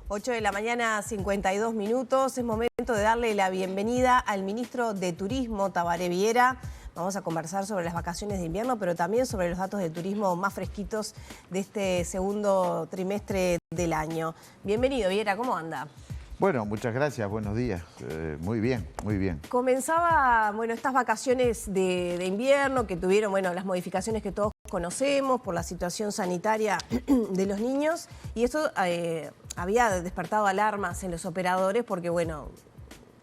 8 de la mañana, 52 minutos. Es momento de darle la bienvenida al ministro de Turismo, Tabaré Viera. Vamos a conversar sobre las vacaciones de invierno, pero también sobre los datos de turismo más fresquitos de este segundo trimestre del año. Bienvenido, Viera, ¿cómo anda? Bueno, muchas gracias, buenos días. Muy bien, muy bien. Comenzaba, estas vacaciones de invierno que tuvieron, las modificaciones que todos conocemos por la situación sanitaria de los niños, y eso había despertado alarmas en los operadores porque,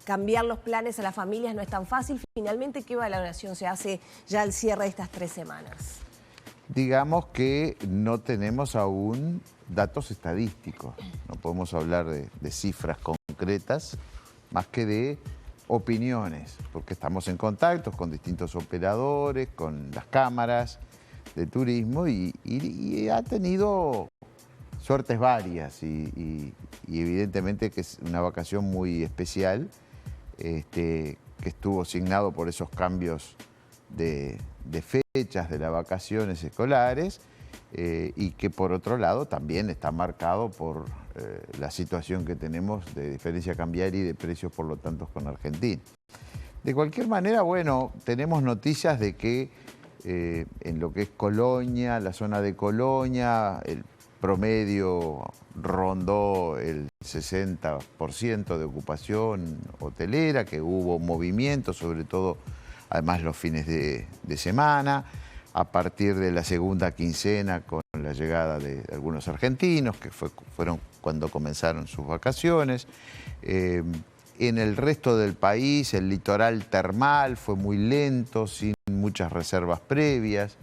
cambiar los planes a las familias no es tan fácil. Finalmente, ¿qué valoración se hace ya al cierre de estas 3 semanas? Digamos que no tenemos aún datos estadísticos. No podemos hablar de cifras concretas, más que de opiniones, porque estamos en contacto con distintos operadores, con las cámaras de turismo y ha tenido suertes varias y evidentemente que es una vacación muy especial, que estuvo signado por esos cambios de fechas de las vacaciones escolares y que por otro lado también está marcado por la situación que tenemos de diferencia cambiaria y de precios, por lo tanto, con Argentina. De cualquier manera, tenemos noticias de que en lo que es Colonia, la zona de Colonia, el promedio rondó el 60% de ocupación hotelera, que hubo movimiento, sobre todo, además los fines de semana, a partir de la segunda quincena con la llegada de algunos argentinos, que fueron cuando comenzaron sus vacaciones. En el resto del país, el litoral termal fue muy lento, sin muchas reservas previas.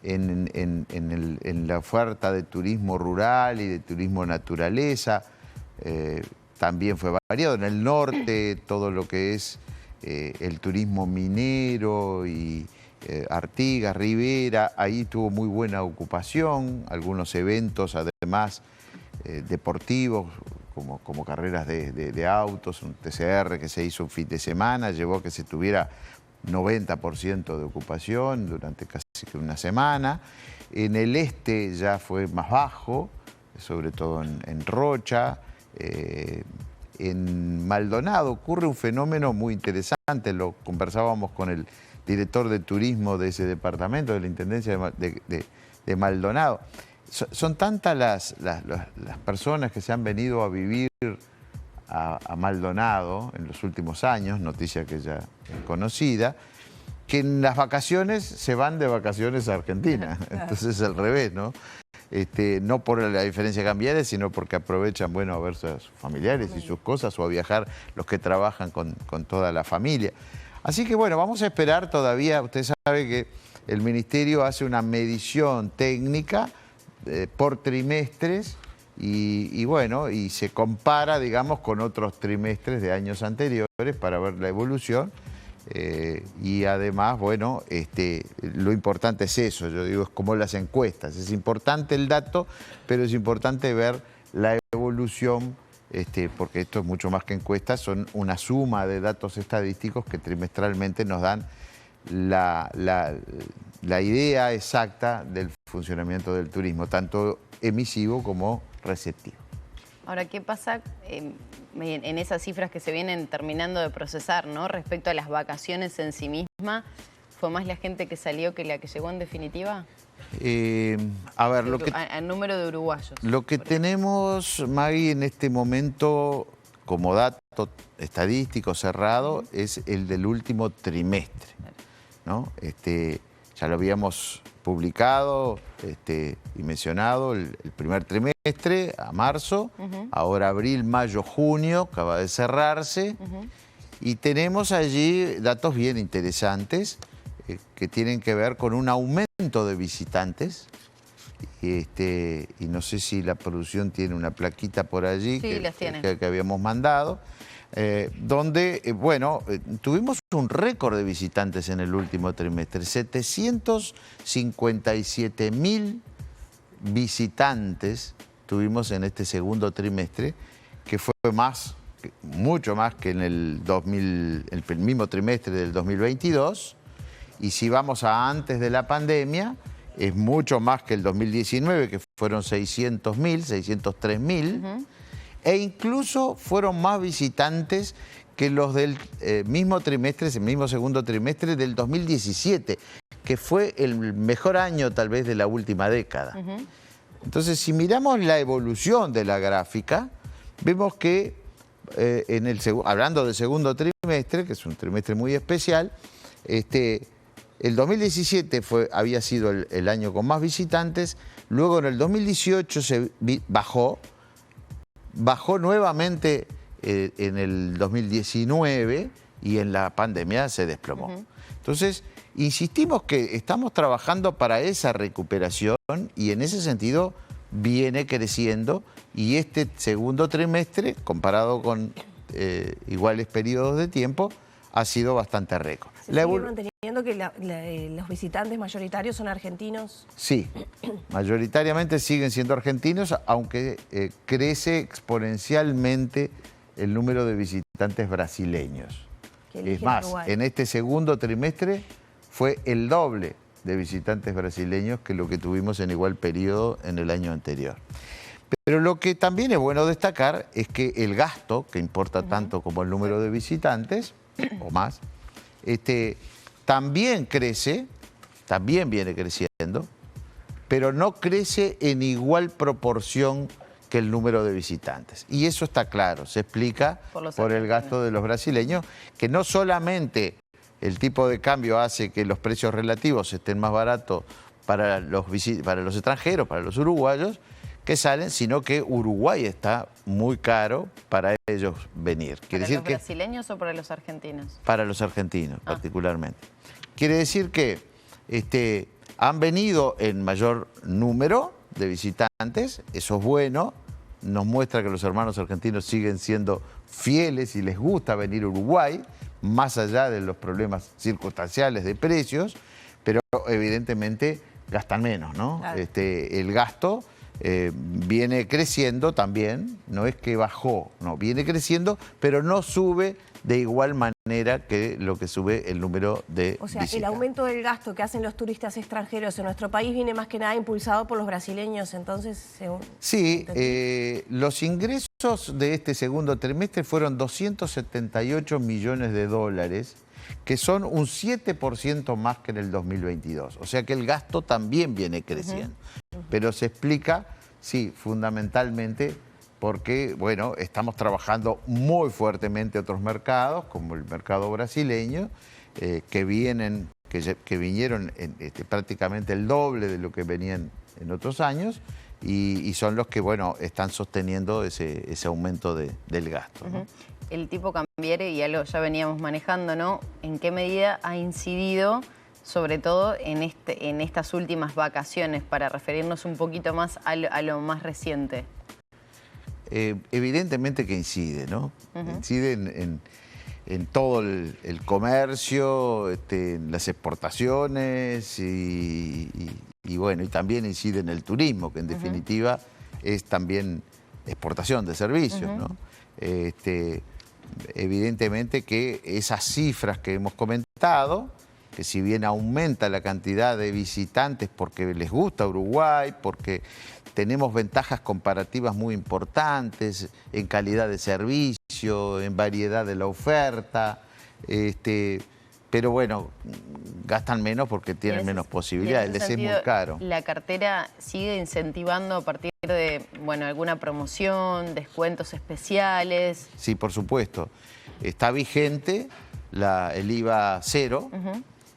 En la oferta de turismo rural y de turismo naturaleza también fue variado. En el norte, todo lo que es el turismo minero y Artigas, Rivera, ahí tuvo muy buena ocupación, algunos eventos además deportivos, como carreras de autos, un TCR que se hizo un fin de semana, llevó a que se tuviera 90% de ocupación durante casi una semana. En el este ya fue más bajo, sobre todo en Rocha. En Maldonado ocurre un fenómeno muy interesante, lo conversábamos con el director de turismo de ese departamento, de la Intendencia de Maldonado. Son tantas las personas que se han venido a vivir a Maldonado en los últimos años, noticia que ya es conocida, que en las vacaciones se van de vacaciones a Argentina. Entonces es al revés, ¿no? No por la diferencia cambiaria, sino porque aprovechan, a ver a sus familiares y sus cosas, o a viajar los que trabajan con toda la familia. Así que vamos a esperar todavía. Usted sabe que el Ministerio hace una medición técnica por trimestres y se compara, digamos, con otros trimestres de años anteriores para ver la evolución. Y además, lo importante es eso, yo digo, es como las encuestas. Es importante el dato, pero es importante ver la evolución, porque esto es mucho más que encuestas, son una suma de datos estadísticos que trimestralmente nos dan la idea exacta del funcionamiento del turismo, tanto emisivo como receptivo. Ahora, ¿qué pasa en esas cifras que se vienen terminando de procesar, ¿no? Respecto a las vacaciones en sí misma? ¿Fue más la gente que salió que la que llegó en definitiva? A ver, el número de uruguayos. Lo que tenemos, Maggie, en este momento, como dato estadístico cerrado, es el del último trimestre, ¿no? Ya lo habíamos publicado y mencionado el primer trimestre, a marzo, ahora abril, mayo, junio, acaba de cerrarse, y tenemos allí datos bien interesantes que tienen que ver con un aumento de visitantes, y no sé si la producción tiene una plaquita por allí que habíamos mandado, donde, tuvimos un récord de visitantes en el último trimestre, 757.000 visitantes tuvimos en este segundo trimestre, que fue mucho más que en el mismo trimestre del 2022, y si vamos a antes de la pandemia, es mucho más que el 2019, que fueron 600.000, 603.000, e incluso fueron más visitantes que los del mismo trimestre, ese mismo segundo trimestre del 2017, que fue el mejor año tal vez de la última década. Entonces, si miramos la evolución de la gráfica, vemos que hablando del segundo trimestre, que es un trimestre muy especial, el 2017 había sido el año con más visitantes, luego en el 2018 bajó nuevamente en el 2019 y en la pandemia se desplomó. Entonces, insistimos que estamos trabajando para esa recuperación y en ese sentido viene creciendo y este segundo trimestre, comparado con iguales periodos de tiempo, ha sido bastante récord. ¿Se sigue manteniendo que los visitantes mayoritarios son argentinos? Sí, mayoritariamente siguen siendo argentinos, aunque crece exponencialmente el número de visitantes brasileños. Es más, en este segundo trimestre fue el doble de visitantes brasileños que lo que tuvimos en igual periodo en el año anterior. Pero lo que también es bueno destacar es que el gasto, que importa tanto como el número de visitantes, o más, también crece, también viene creciendo, pero no crece en igual proporción que el número de visitantes. Y eso está claro, se explica por el gasto de los brasileños, que no solamente el tipo de cambio hace que los precios relativos estén más baratos para los extranjeros, para los uruguayos, que salen, sino que Uruguay está muy caro para ellos venir. ¿Para los brasileños o para los argentinos? Para los argentinos, particularmente. Quiere decir que han venido en mayor número de visitantes, eso es bueno, nos muestra que los hermanos argentinos siguen siendo fieles y les gusta venir a Uruguay, más allá de los problemas circunstanciales de precios, pero evidentemente gastan menos, ¿no? Claro. El gasto viene creciendo también, no es que bajó, no, viene creciendo, pero no sube de igual manera que lo que sube el número de visitantes. El aumento del gasto que hacen los turistas extranjeros en nuestro país viene más que nada impulsado por los brasileños, entonces, según... Sí, los ingresos de este segundo trimestre fueron 278 millones de dólares, que son un 7% más que en el 2022. O sea que el gasto también viene creciendo. Pero se explica, sí, fundamentalmente porque, bueno, estamos trabajando muy fuertemente otros mercados, como el mercado brasileño, que vinieron prácticamente el doble de lo que venían en otros años, y son los que, bueno, están sosteniendo ese aumento del gasto, ¿no? El tipo cambiario, y algo ya veníamos manejando, ¿no? ¿En qué medida ha incidido, sobre todo en estas últimas vacaciones, para referirnos un poquito más a lo más reciente? Evidentemente que incide, ¿no? Incide en todo el comercio, en las exportaciones y bueno, y también incide en el turismo, que en definitiva es también exportación de servicios, ¿no? Evidentemente que esas cifras que hemos comentado, que si bien aumenta la cantidad de visitantes porque les gusta Uruguay, porque tenemos ventajas comparativas muy importantes en calidad de servicio, en variedad de la oferta, pero bueno, gastan menos porque tienen menos posibilidades, les es muy caro. ¿La cartera sigue incentivando a partir de, bueno, alguna promoción, descuentos especiales? Sí, por supuesto. Está vigente el IVA cero,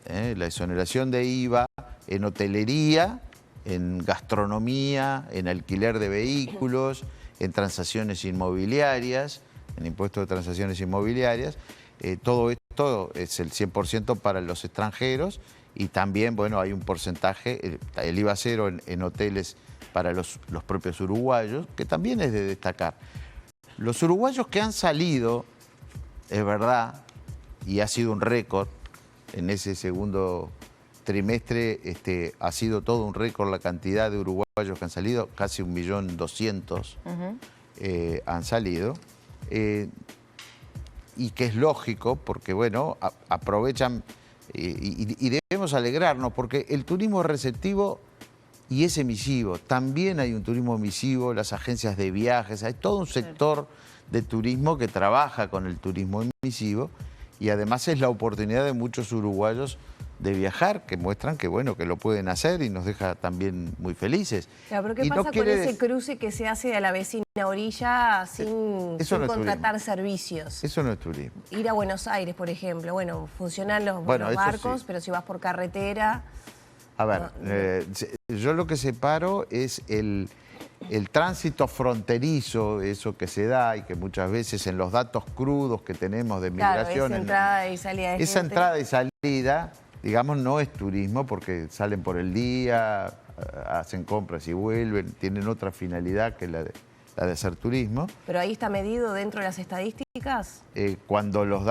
la exoneración de IVA en hotelería, en gastronomía, en alquiler de vehículos, en transacciones inmobiliarias, en impuestos de transacciones inmobiliarias. Todo esto es el 100% para los extranjeros y también, bueno, hay un porcentaje, el IVA cero en hoteles para los propios uruguayos, que también es de destacar. Los uruguayos que han salido, es verdad, y ha sido un récord en ese segundo trimestre, ha sido todo un récord la cantidad de uruguayos que han salido, casi 1.200.000 han salido. Y que es lógico porque, bueno, aprovechan y debemos alegrarnos porque el turismo receptivo y es emisivo. También hay un turismo emisivo, las agencias de viajes, hay todo un sector de turismo que trabaja con el turismo emisivo y además es la oportunidad de muchos uruguayos de viajar, que muestran que bueno, que lo pueden hacer y nos deja también muy felices. Claro, pero ¿qué pasa con ese cruce que se hace a la vecina orilla sin contratar servicios? Eso no es turismo. Ir a Buenos Aires, por ejemplo, bueno, funcionan los barcos, sí, pero si vas por carretera... A ver, yo lo que separo es el tránsito fronterizo, eso que se da y que muchas veces en los datos crudos que tenemos de migración... Claro, esa entrada y salida de gente. Esa entrada y salida, digamos, no es turismo porque salen por el día, hacen compras y vuelven, tienen otra finalidad que la de hacer turismo. ¿Pero ahí está medido dentro de las estadísticas? Cuando los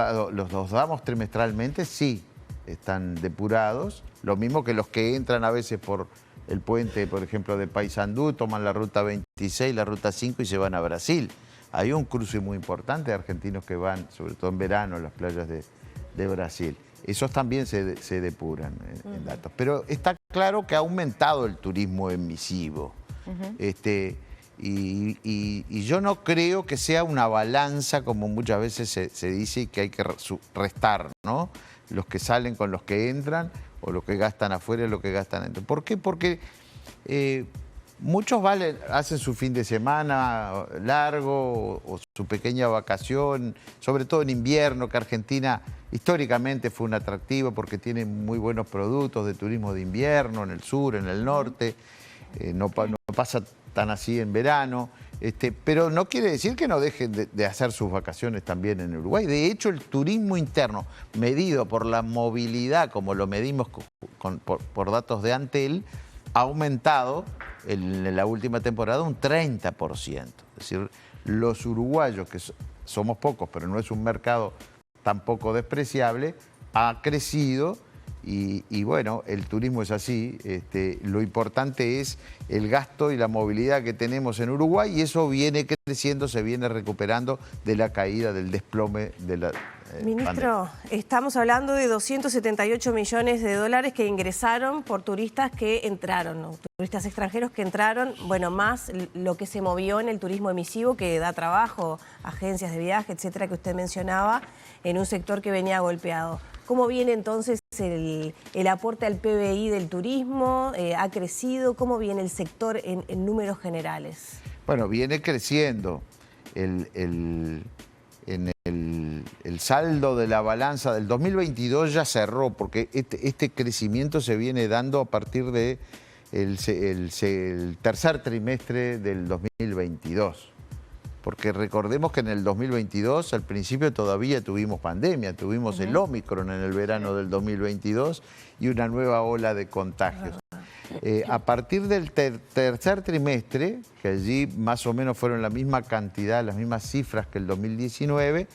damos trimestralmente, sí, están depurados. Lo mismo que los que entran a veces por el puente, por ejemplo, de Paysandú, toman la ruta 26, la ruta 5 y se van a Brasil. Hay un cruce muy importante de argentinos que van, sobre todo en verano, a las playas de Brasil. Esos también se depuran en datos. Pero está claro que ha aumentado el turismo emisivo. Y yo no creo que sea una balanza, como muchas veces se dice, que hay que restar, ¿no? Los que salen con los que entran, o los que gastan afuera y los que gastan adentro. ¿Por qué? Porque muchos hacen su fin de semana largo o su pequeña vacación, sobre todo en invierno, que Argentina históricamente fue un atractivo porque tiene muy buenos productos de turismo de invierno, en el sur, en el norte. No pasa tan así en verano. Pero no quiere decir que no dejen de hacer sus vacaciones también en Uruguay. De hecho, el turismo interno, medido por la movilidad, como lo medimos por datos de Antel, ha aumentado en la última temporada un 30%. Es decir, los uruguayos, que somos pocos, pero no es un mercado tampoco despreciable, ha crecido. Y bueno, el turismo es así, lo importante es el gasto y la movilidad que tenemos en Uruguay y eso viene creciendo, se viene recuperando de la caída, del desplome de la Ministro, estamos hablando de 278 millones de dólares que ingresaron por turistas que entraron, ¿no? Turistas extranjeros que entraron, bueno, más lo que se movió en el turismo emisivo que da trabajo, agencias de viaje, etcétera, que usted mencionaba, en un sector que venía golpeado. ¿Cómo viene entonces el aporte al PBI del turismo? ¿Ha crecido? ¿Cómo viene el sector en números generales? Bueno, viene creciendo. El saldo de la balanza del 2022 ya cerró, porque este crecimiento se viene dando a partir del tercer trimestre del 2022. Porque recordemos que en el 2022, al principio todavía tuvimos pandemia, tuvimos el Ómicron en el verano del 2022 y una nueva ola de contagios. A partir del tercer trimestre, que allí más o menos fueron la misma cantidad, las mismas cifras que el 2019,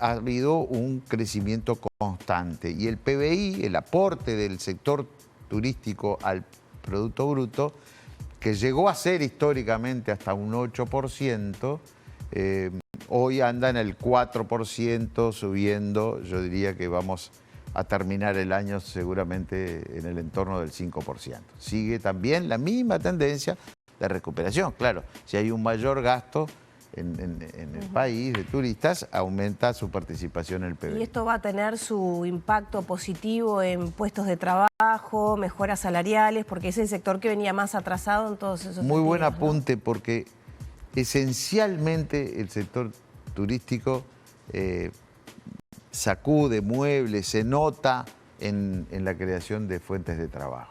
ha habido un crecimiento constante. Y el PBI, el aporte del sector turístico al Producto Bruto, que llegó a ser históricamente hasta un 8%, hoy anda en el 4%, subiendo. Yo diría que vamos a terminar el año seguramente en el entorno del 5%. Sigue también la misma tendencia de recuperación. Claro, si hay un mayor gasto en el país de turistas, aumenta su participación en el PBI. ¿Y esto va a tener su impacto positivo en puestos de trabajo, mejoras salariales? Porque es el sector que venía más atrasado en todos esos Muy buen sentidos, apunte, ¿no? Porque esencialmente el sector turístico sacude, mueble, se nota en la creación de fuentes de trabajo.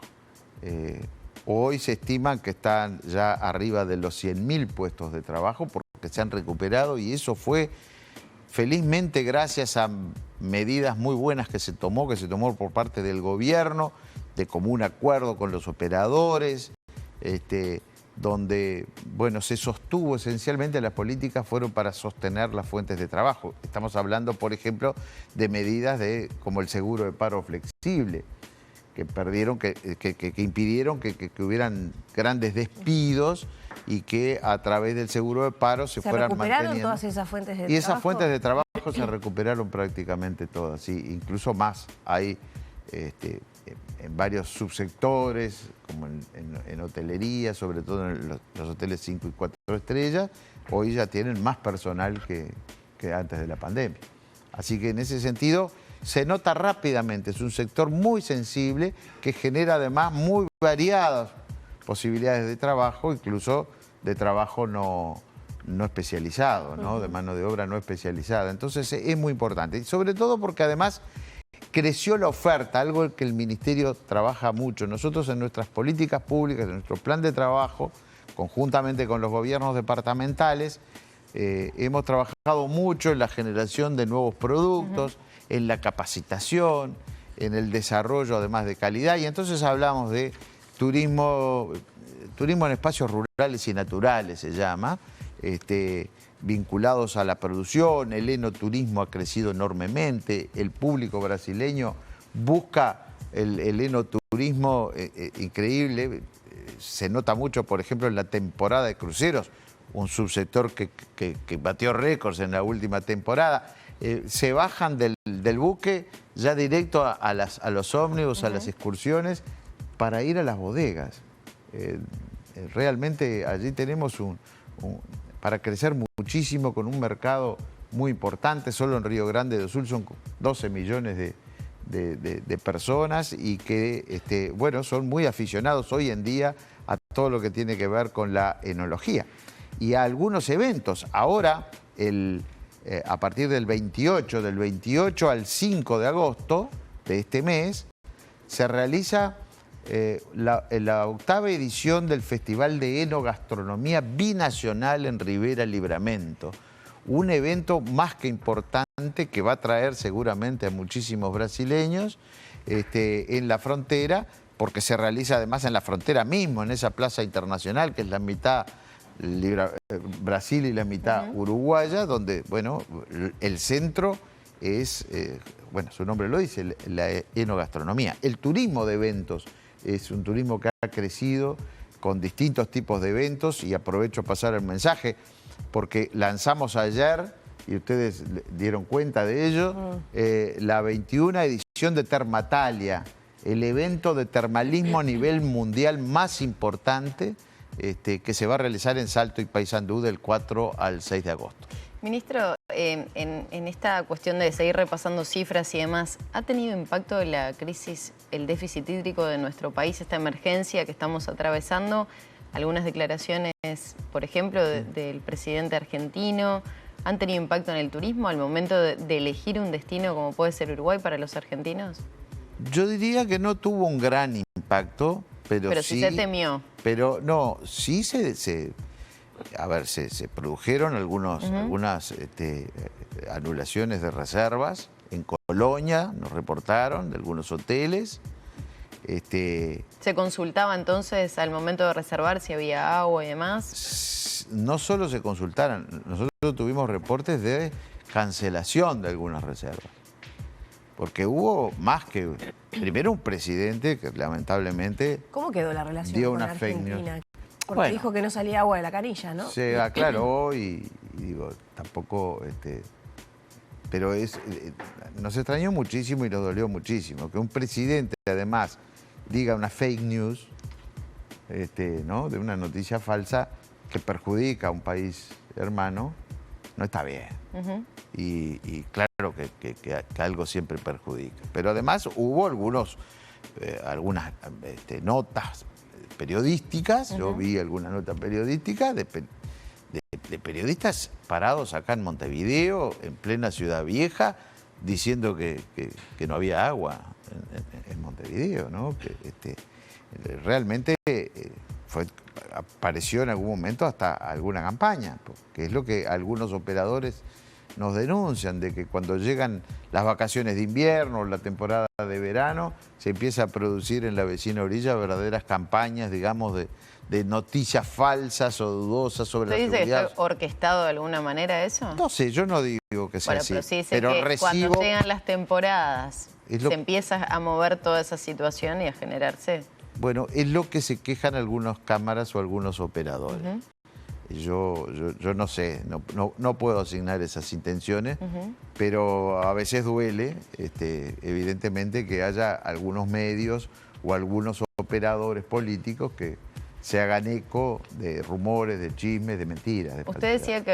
Hoy se estima que están ya arriba de los 100.000 puestos de trabajo porque se han recuperado y eso fue felizmente gracias a medidas muy buenas que se tomó por parte del gobierno, de común acuerdo con los operadores, donde bueno, se sostuvo esencialmente, las políticas fueron para sostener las fuentes de trabajo. Estamos hablando, por ejemplo, de medidas como el seguro de paro flexible, que impidieron que hubieran grandes despidos y que a través del seguro de paro se fueran manteniendo. ¿Se recuperaron todas esas fuentes de trabajo? Y esas fuentes de trabajo se recuperaron prácticamente todas, sí, incluso más. Hay en varios subsectores, como en hotelería, sobre todo en los hoteles 5 y 4 estrellas, hoy ya tienen más personal que antes de la pandemia. Así que en ese sentido se nota rápidamente, es un sector muy sensible que genera además muy variadas posibilidades de trabajo, incluso de trabajo no especializado, ¿no? De mano de obra no especializada. Entonces es muy importante, y sobre todo porque además creció la oferta, algo que el Ministerio trabaja mucho. Nosotros en nuestras políticas públicas, en nuestro plan de trabajo, conjuntamente con los gobiernos departamentales, hemos trabajado mucho en la generación de nuevos productos, en la capacitación, en el desarrollo además de calidad, y entonces hablamos de turismo en espacios rurales y naturales se llama, vinculados a la producción. El enoturismo ha crecido enormemente, el público brasileño busca el enoturismo increíble, se nota mucho, por ejemplo, en la temporada de cruceros, un subsector que batió récords en la última temporada. Se bajan del buque ya directo a los ómnibus, a las excursiones, para ir a las bodegas. Realmente allí tenemos para crecer muchísimo, con un mercado muy importante. Solo en Río Grande do Sul son 12 millones de personas y que bueno, son muy aficionados hoy en día a todo lo que tiene que ver con la enología. Y a algunos eventos. Ahora, a partir del 28 al 5 de agosto de este mes, se realiza la 8ª edición del Festival de Enogastronomía Binacional en Rivera Libramento. Un evento más que importante que va a traer seguramente a muchísimos brasileños en la frontera, porque se realiza además en la frontera mismo, en esa plaza internacional que es la mitad Brasil y la mitad uruguaya, donde, bueno, el centro es, bueno, su nombre lo dice, la enogastronomía. El turismo de eventos es un turismo que ha crecido con distintos tipos de eventos, y aprovecho a pasar el mensaje porque lanzamos ayer, y ustedes dieron cuenta de ello, la 21ª edición de Termatalia, el evento de termalismo a nivel mundial más importante que se va a realizar en Salto y Paysandú del 4 al 6 de agosto. Ministro, en esta cuestión de seguir repasando cifras y demás, ¿ha tenido impacto la crisis, el déficit hídrico de nuestro país, esta emergencia que estamos atravesando? Algunas declaraciones, por ejemplo, del presidente argentino, ¿han tenido impacto en el turismo al momento de elegir un destino como puede ser Uruguay para los argentinos? Yo diría que no tuvo un gran impacto, pero sí... Pero sí se temió. Pero no, sí se produjeron algunas anulaciones de reservas. En Colonia nos reportaron de algunos hoteles. ¿Se consultaba entonces al momento de reservar si había agua y demás? No solo se consultaron, nosotros tuvimos reportes de cancelación de algunas reservas. Porque hubo más que... Primero un presidente que lamentablemente... ¿Cómo quedó la relación dio con una Argentina? fake news. Porque Bueno, dijo que no salía agua de la canilla, ¿no? Se aclaró y digo, tampoco... pero nos extrañó muchísimo y nos dolió muchísimo que un presidente además diga una fake news, ¿no? De una noticia falsa que perjudica a un país hermano, no está bien. Y claro que algo siempre perjudica. Pero además hubo algunas notas periodísticas, yo vi alguna nota periodística de periodistas parados acá en Montevideo, en plena Ciudad Vieja, diciendo que no había agua en Montevideo, ¿no? Que realmente apareció en algún momento hasta alguna campaña, que es lo que algunos operadores nos denuncian, de que cuando llegan las vacaciones de invierno, la temporada de verano, se empieza a producir en la vecina orilla verdaderas campañas, digamos, de noticias falsas o dudosas sobre la seguridad. ¿Usted dice que está orquestado de alguna manera eso? No sé, yo no digo que sea así. Pero sí dice pero que recibo... cuando llegan las temporadas se empieza a mover toda esa situación y a generarse... Bueno, es lo que se quejan algunas cámaras o algunos operadores. Yo no sé, no puedo asignar esas intenciones, pero a veces duele, evidentemente, que haya algunos medios o algunos operadores políticos que se hagan eco de rumores, de chismes, de mentiras. Usted decía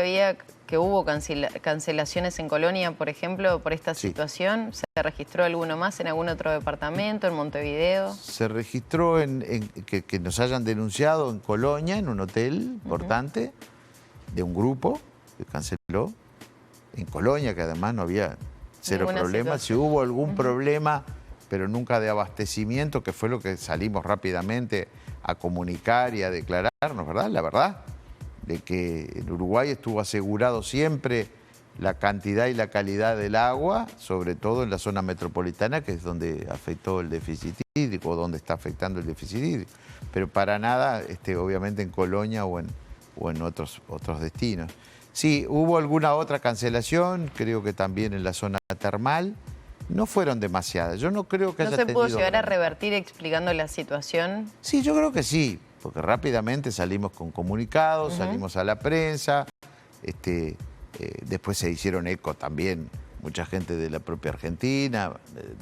que hubo cancelaciones en Colonia, por ejemplo, por esta situación. ¿Se registró alguno más en algún otro departamento, en Montevideo? Se registró que nos hayan denunciado en Colonia, en un hotel importante, de un grupo que canceló. En Colonia, que además no había cero problemas. Si hubo algún problema, pero nunca de abastecimiento, que fue lo que salimos rápidamente a comunicar y a declararnos, ¿verdad? La verdad, de que en Uruguay estuvo asegurado siempre la cantidad y la calidad del agua, sobre todo en la zona metropolitana, que es donde afectó el déficit hídrico, o donde está afectando el déficit hídrico. Pero para nada, obviamente en Colonia o en otros destinos. Sí, hubo alguna otra cancelación, creo que también en la zona termal. No fueron demasiadas. Yo no creo que haya tenido... ¿No se pudo llegar a revertir explicando la situación? Sí, yo creo que sí, porque rápidamente salimos con comunicados, salimos a la prensa, después se hicieron eco también mucha gente de la propia Argentina,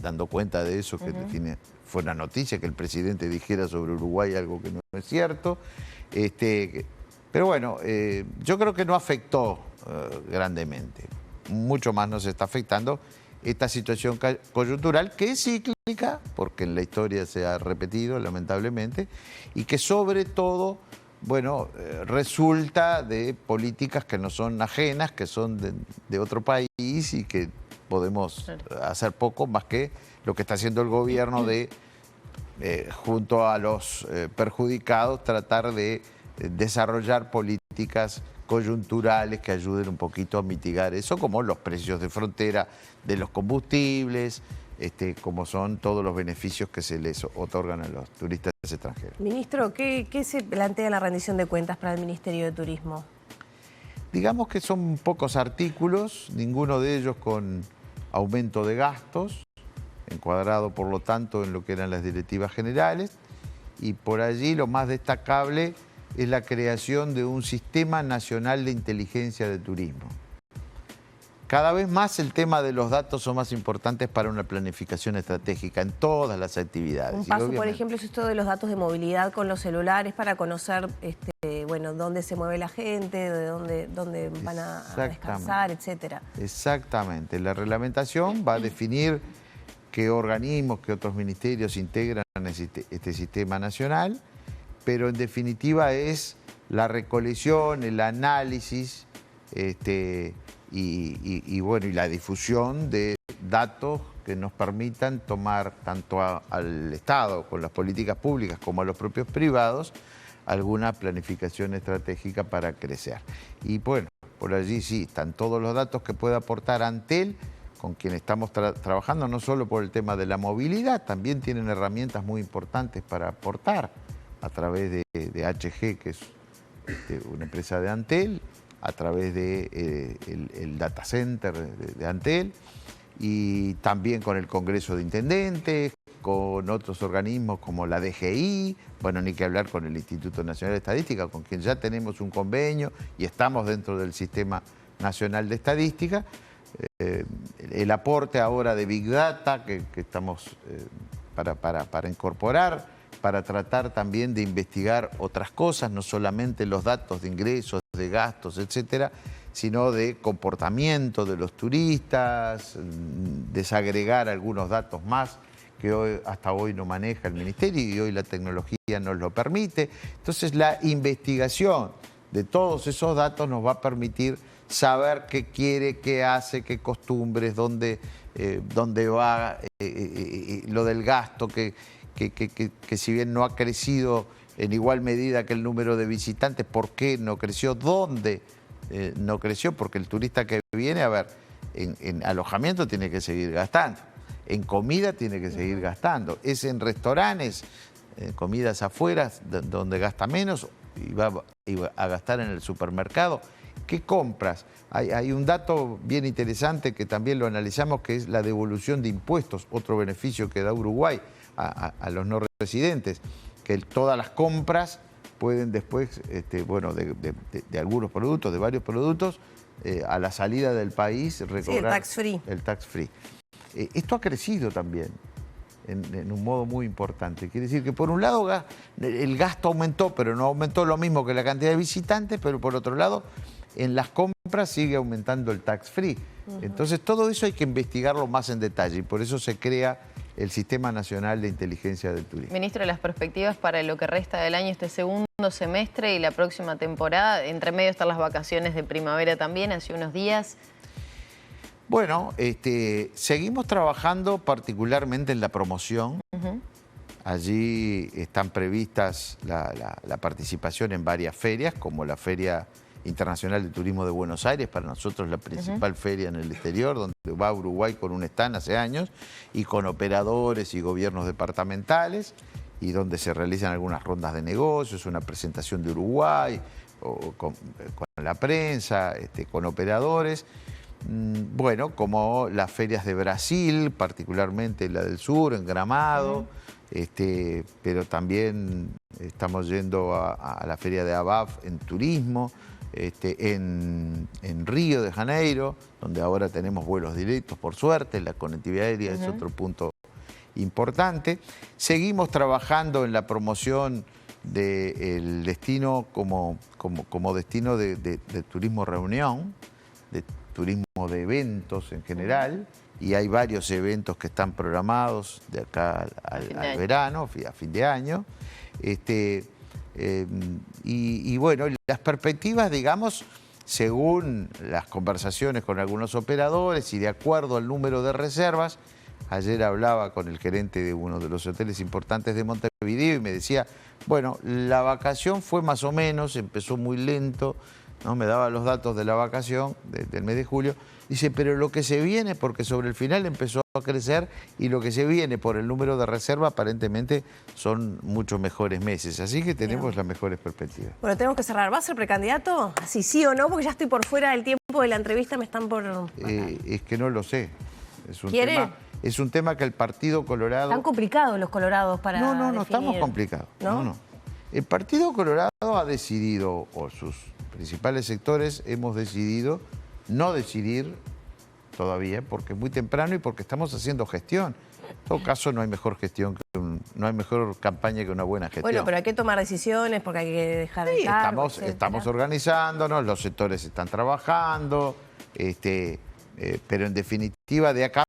dando cuenta de eso, que fue una noticia que el presidente dijera sobre Uruguay algo que no es cierto. Pero bueno, yo creo que no afectó grandemente. Mucho más nos está afectando esta situación coyuntural, que es cíclica, porque en la historia se ha repetido, lamentablemente, y que sobre todo, bueno, resulta de políticas que no son ajenas, que son de otro país y que podemos hacer poco más que lo que está haciendo el gobierno de, junto a los perjudicados, tratar de desarrollar políticas coyunturales que ayuden un poquito a mitigar eso, como los precios de frontera de los combustibles, como son todos los beneficios que se les otorgan a los turistas extranjeros. Ministro, ¿qué se plantea en la rendición de cuentas para el Ministerio de Turismo? Digamos que son pocos artículos, ninguno de ellos con aumento de gastos, encuadrado por lo tanto en lo que eran las directivas generales, y por allí lo más destacable es la creación de un Sistema Nacional de Inteligencia de Turismo. Cada vez más el tema de los datos son más importantes para una planificación estratégica en todas las actividades. Un paso, por ejemplo, es esto de los datos de movilidad con los celulares para conocer bueno, dónde se mueve la gente, de dónde van a descansar, etcétera. Exactamente. La reglamentación va a definir qué organismos, qué otros ministerios integran este sistema nacional, pero en definitiva es la recolección, el análisis y la difusión de datos que nos permitan tomar tanto al Estado con las políticas públicas como a los propios privados alguna planificación estratégica para crecer. Y bueno, por allí sí, están todos los datos que puede aportar Antel, con quien estamos trabajando, no solo por el tema de la movilidad, también tienen herramientas muy importantes para aportar a través de HG, que es una empresa de Antel, a través de el data center de Antel, y también con el Congreso de Intendentes, con otros organismos como la DGI, bueno, ni que hablar con el Instituto Nacional de Estadística, con quien ya tenemos un convenio y estamos dentro del Sistema Nacional de Estadística. El aporte ahora de Big Data que estamos para incorporar, para tratar también de investigar otras cosas, no solamente los datos de ingresos, de gastos, etcétera, sino de comportamiento de los turistas, desagregar algunos datos más que hasta hoy no maneja el Ministerio y hoy la tecnología nos lo permite. Entonces la investigación de todos esos datos nos va a permitir saber qué quiere, qué hace, qué costumbres, dónde va lo del gasto, que si bien no ha crecido en igual medida que el número de visitantes, ¿por qué no creció? ¿Dónde no creció? Porque el turista que viene, a ver, en alojamiento tiene que seguir gastando, en comida tiene que seguir gastando, es en restaurantes, comidas afuera, donde gasta menos, y va a gastar en el supermercado. ¿Qué compras? Hay un dato bien interesante que también lo analizamos, que es la devolución de impuestos, otro beneficio que da Uruguay a los no residentes, que todas las compras pueden después, bueno, de algunos productos, de varios productos, a la salida del país recobrar el tax free. El tax free. Esto ha crecido también. en un modo muy importante. Quiere decir que por un lado el gasto aumentó, pero no aumentó lo mismo que la cantidad de visitantes, pero por otro lado en las compras sigue aumentando el tax free. Entonces todo eso hay que investigarlo más en detalle y por eso se crea el Sistema Nacional de Inteligencia del Turismo. Ministro, las perspectivas para lo que resta del año, este segundo semestre y la próxima temporada, entre medio están las vacaciones de primavera también, hace unos días. Bueno, seguimos trabajando particularmente en la promoción. Allí están previstas la participación en varias ferias, como la Feria Internacional de Turismo de Buenos Aires, para nosotros la principal feria en el exterior, donde va Uruguay con un stand hace años, y con operadores y gobiernos departamentales, y donde se realizan algunas rondas de negocios, una presentación de Uruguay, con la prensa, con operadores. Bueno, como las ferias de Brasil, particularmente la del sur, en Gramado, pero también estamos yendo a la feria de ABAF en turismo, en Río de Janeiro, donde ahora tenemos vuelos directos, por suerte, la conectividad aérea es otro punto importante. Seguimos trabajando en la promoción del destino como destino de turismo reunión, de turismo de eventos en general, y hay varios eventos que están programados de acá al verano, a fin de año. Y bueno, las perspectivas, digamos, según las conversaciones con algunos operadores y de acuerdo al número de reservas, ayer hablaba con el gerente de uno de los hoteles importantes de Montevideo y me decía, bueno, la vacación fue más o menos, empezó muy lento, ¿no? Me daba los datos de la vacación del mes de julio. Dice, pero lo que se viene, porque sobre el final empezó a crecer y lo que se viene por el número de reserva aparentemente son mucho mejores meses. Así que tenemos las mejores perspectivas. Bueno, tenemos que cerrar. ¿Va a ser precandidato? Así sí o no, porque ya estoy por fuera del tiempo de la entrevista, me están por... Es que no lo sé. ¿Quiere? Es un tema que el Partido Colorado... ¿Están complicados los colorados para No estamos complicados. No. El Partido Colorado ha decidido, o sus principales sectores hemos decidido no decidir todavía, porque es muy temprano y porque estamos haciendo gestión. En todo caso, no hay mejor gestión no hay mejor campaña que una buena gestión. Bueno, pero hay que tomar decisiones porque hay que dejar el cargo, estamos organizándonos, los sectores están trabajando, pero en definitiva de acá